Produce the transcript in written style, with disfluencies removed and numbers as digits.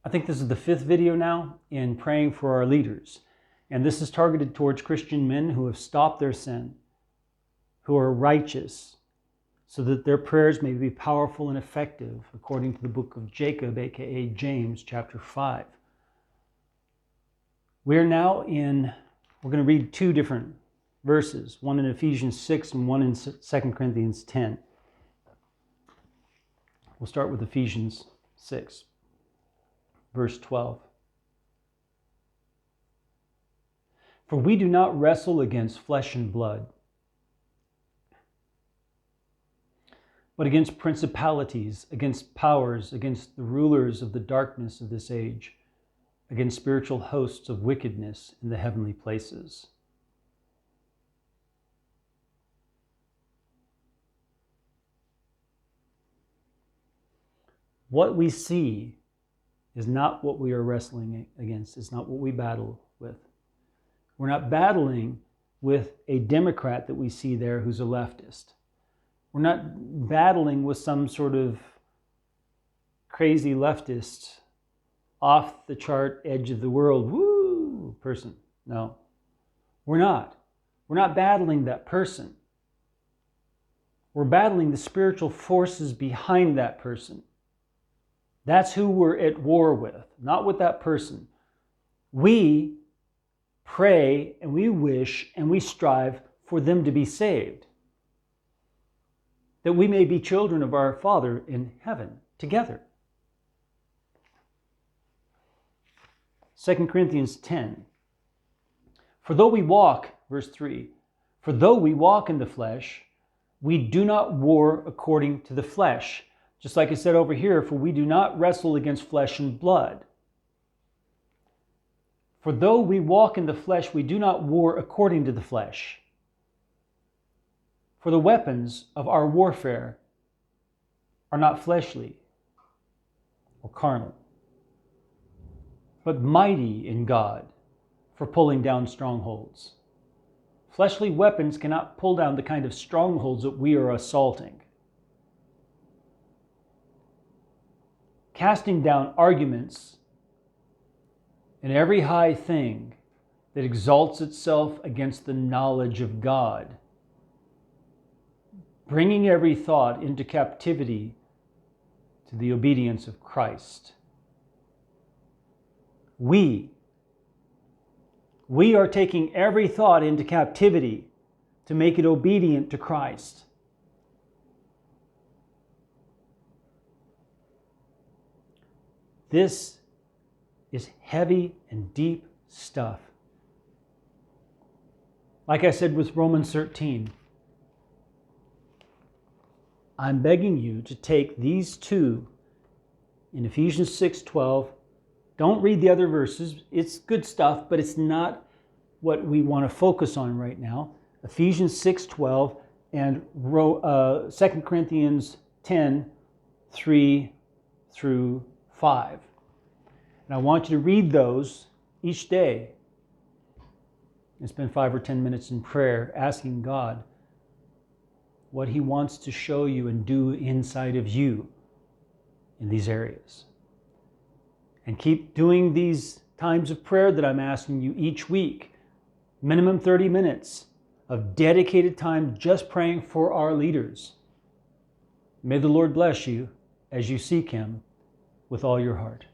I think this is the 5th video now in praying for our leaders. And this is targeted towards Christian men who have stopped their sin, who are righteous, so that their prayers may be powerful and effective, according to the book of Jacob, aka James, chapter 5. We're going to read 2 different verses, one in Ephesians 6 and one in 2 Corinthians 10. We'll start with Ephesians 6, verse 12. For we do not wrestle against flesh and blood, but against principalities, against powers, against the rulers of the darkness of this age, against spiritual hosts of wickedness in the heavenly places. What we see is not what we are wrestling against. It's not what we battle with. We're not battling with a Democrat that we see there who's a leftist. We're not battling with some sort of crazy leftist, off the chart, edge of the world, woo, person. No, we're not. We're not battling that person. We're battling the spiritual forces behind that person. That's who we're at war with, not with that person. We pray and we wish and we strive for them to be saved, that we may be children of our Father in heaven together. 2 Corinthians 10. For though we walk, verse 3, for though we walk in the flesh, we do not war according to the flesh. Just like I said over here, for we do not wrestle against flesh and blood. For though we walk in the flesh, we do not war according to the flesh. For the weapons of our warfare are not fleshly or carnal, but mighty in God for pulling down strongholds. Fleshly weapons cannot pull down the kind of strongholds that we are assaulting. Casting down arguments and every high thing that exalts itself against the knowledge of God, bringing every thought into captivity to the obedience of Christ. We are taking every thought into captivity to make it obedient to Christ. This is heavy and deep stuff. Like I said with Romans 13, I'm begging you to take these 2 in Ephesians 6:12. Don't read the other verses. It's good stuff, but it's not what we want to focus on right now. Ephesians 6:12 and 2 Corinthians 10, 3 through 5. And I want you to read those each day and spend 5 or 10 minutes in prayer asking God what He wants to show you and do inside of you in these areas. And keep doing these times of prayer that I'm asking you each week. Minimum 30 minutes of dedicated time just praying for our leaders. May the Lord bless you as you seek Him with all your heart.